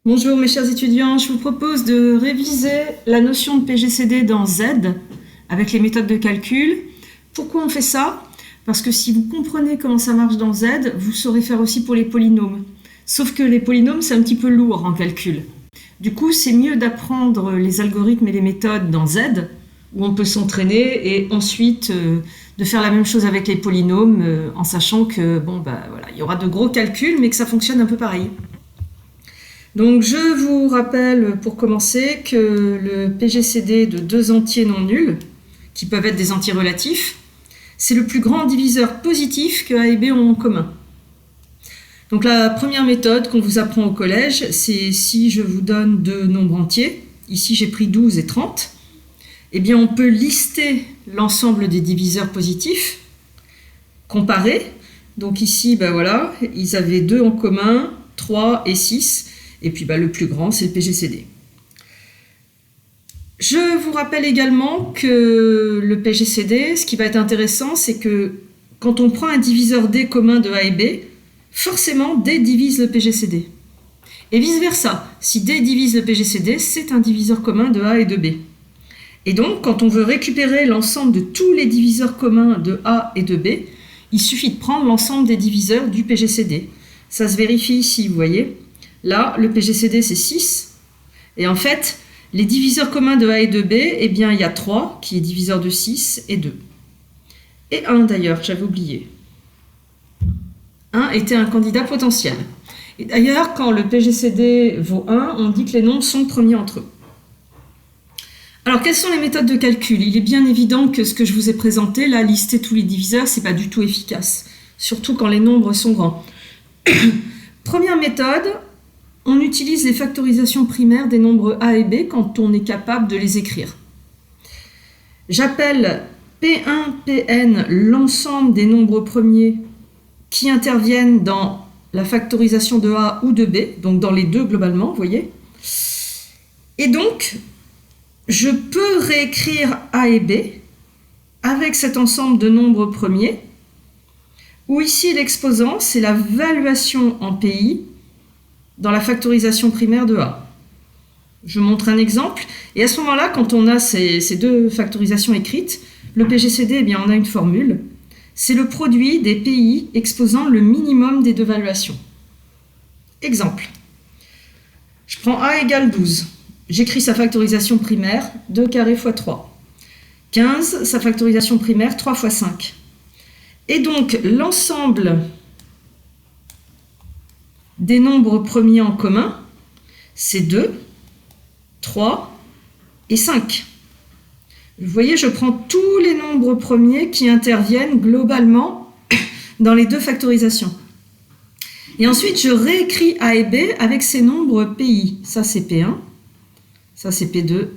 Bonjour mes chers étudiants, je vous propose de réviser la notion de PGCD dans Z avec les méthodes de calcul. Pourquoi on fait ça? Parce que si vous comprenez comment ça marche dans Z, vous saurez faire aussi pour les polynômes. Sauf que les polynômes, c'est un petit peu lourd en calcul. Du coup, c'est mieux d'apprendre les algorithmes et les méthodes dans Z, où on peut s'entraîner, et ensuite de faire la même chose avec les polynômes, en sachant que il y aura de gros calculs, mais que ça fonctionne un peu pareil. Donc je vous rappelle pour commencer que le PGCD de deux entiers non nuls, qui peuvent être des entiers relatifs, c'est le plus grand diviseur positif que A et B ont en commun. Donc la première méthode qu'on vous apprend au collège, c'est si je vous donne deux nombres entiers, ici j'ai pris 12 et 30, eh bien on peut lister l'ensemble des diviseurs positifs, comparer. Donc ici, ils avaient 2 en commun, 3 et 6. Et puis le plus grand, c'est le PGCD. Je vous rappelle également que le PGCD, ce qui va être intéressant, c'est que quand on prend un diviseur D commun de A et B, forcément D divise le PGCD. Et vice-versa, si D divise le PGCD, c'est un diviseur commun de A et de B. Et donc, quand on veut récupérer l'ensemble de tous les diviseurs communs de A et de B, il suffit de prendre l'ensemble des diviseurs du PGCD. Ça se vérifie ici, vous voyez. Là, le PGCD, c'est 6. Et en fait, les diviseurs communs de A et de B, eh bien, il y a 3, qui est diviseur de 6, et 2. Et 1, d'ailleurs, j'avais oublié. 1 était un candidat potentiel. Et d'ailleurs, quand le PGCD vaut 1, on dit que les nombres sont premiers entre eux. Alors, quelles sont les méthodes de calcul? Il est bien évident que ce que je vous ai présenté, là, lister tous les diviseurs, c'est pas du tout efficace. Surtout quand les nombres sont grands. Première méthode, on utilise les factorisations primaires des nombres A et B quand on est capable de les écrire. J'appelle P1, Pn l'ensemble des nombres premiers qui interviennent dans la factorisation de A ou de B, donc dans les deux globalement, vous voyez. Et donc, je peux réécrire A et B avec cet ensemble de nombres premiers, où ici l'exposant, c'est la valuation en PI dans la factorisation primaire de A. Je montre un exemple, et à ce moment-là, quand on a ces deux factorisations écrites, le PGCD, eh bien, on a une formule. C'est le produit des PI exposant le minimum des deux valuations. Exemple. Je prends A égale 12. J'écris sa factorisation primaire, 2 carré fois 3. 15, sa factorisation primaire, 3 fois 5. Et donc, l'ensemble des nombres premiers en commun, c'est 2, 3 et 5. Vous voyez, je prends tous les nombres premiers qui interviennent globalement dans les deux factorisations. Et ensuite, je réécris A et B avec ces nombres PI. Ça, c'est P1, ça, c'est P2,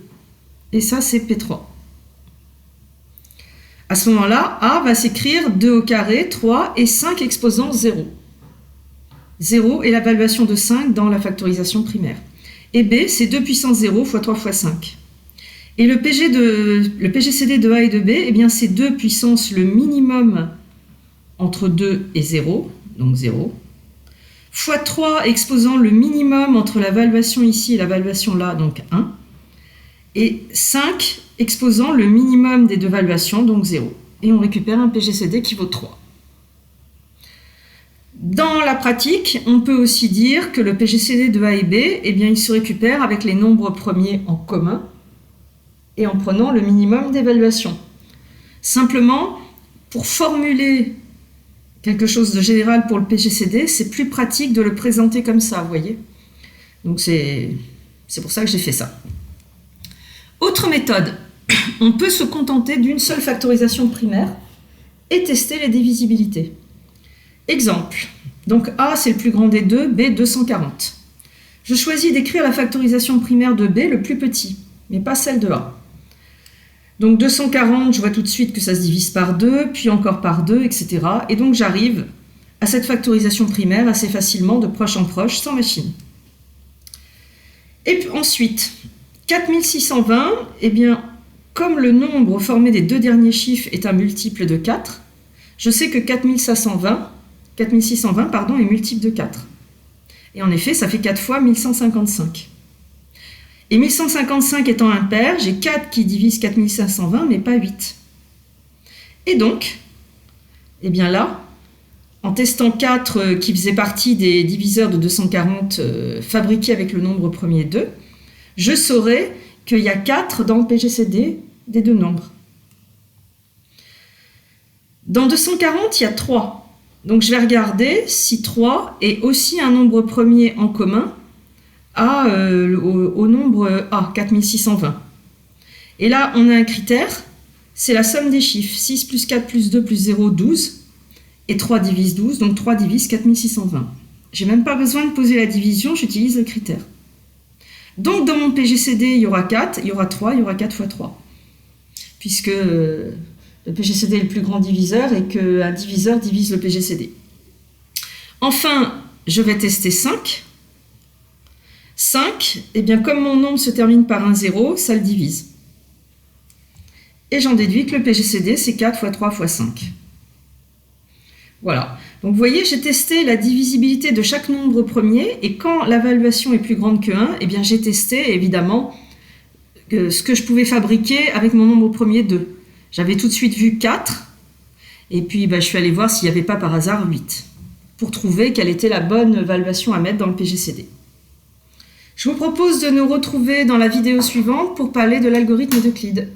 et ça, c'est P3. À ce moment-là, A va s'écrire 2 au carré, 3 et 5 exposant 0. 0 est la valuation de 5 dans la factorisation primaire. Et B, c'est 2 puissance 0 fois 3 fois 5. Et le PGCD de A et de B, eh bien, c'est 2 puissance le minimum entre 2 et 0, donc 0, fois 3 exposant le minimum entre la valuation ici et la valuation là, donc 1, et 5 exposant le minimum des deux valuations, donc 0. Et on récupère un PGCD qui vaut 3. Dans la pratique, on peut aussi dire que le PGCD de A et B, eh bien, il se récupère avec les nombres premiers en commun et en prenant le minimum d'évaluation. Simplement, pour formuler quelque chose de général pour le PGCD, c'est plus pratique de le présenter comme ça, vous voyez. Donc c'est pour ça que j'ai fait ça. Autre méthode, on peut se contenter d'une seule factorisation primaire et tester les divisibilités. Exemple, donc A c'est le plus grand des deux, B 240. Je choisis d'écrire la factorisation primaire de B le plus petit, mais pas celle de A. Donc 240, je vois tout de suite que ça se divise par 2, puis encore par 2, etc. Et donc j'arrive à cette factorisation primaire assez facilement, de proche en proche, sans machine. Et puis ensuite, 4620, eh bien, comme le nombre formé des deux derniers chiffres est un multiple de 4, je sais que 4620 est multiple de 4. Et en effet, ça fait 4 fois 1155. Et 1155 étant impair, j'ai 4 qui divise 4520, mais pas 8. Et donc, eh bien là, en testant 4 qui faisaient partie des diviseurs de 240 fabriqués avec le nombre premier 2, je saurais qu'il y a 4 dans le PGCD des deux nombres. Dans 240, il y a 3. Donc je vais regarder si 3 est aussi un nombre premier en commun au nombre A, 4620. Et là, on a un critère, c'est la somme des chiffres. 6 plus 4 plus 2 plus 0, 12. Et 3 divise 12, donc 3 divise 4620. J'ai même pas besoin de poser la division, j'utilise le critère. Donc dans mon PGCD, il y aura 4, il y aura 3, il y aura 4 fois 3. Puisque le PGCD est le plus grand diviseur et qu'un diviseur divise le PGCD. Enfin, je vais tester 5. 5, eh bien comme mon nombre se termine par un 0, ça le divise. Et j'en déduis que le PGCD, c'est 4 fois 3 fois 5. Voilà. Donc vous voyez, j'ai testé la divisibilité de chaque nombre premier, et quand la valuation est plus grande que 1, eh bien j'ai testé évidemment ce que je pouvais fabriquer avec mon nombre premier 2. J'avais tout de suite vu 4, et puis je suis allé voir s'il n'y avait pas par hasard 8, pour trouver quelle était la bonne valuation à mettre dans le PGCD. Je vous propose de nous retrouver dans la vidéo suivante pour parler de l'algorithme d'Euclide.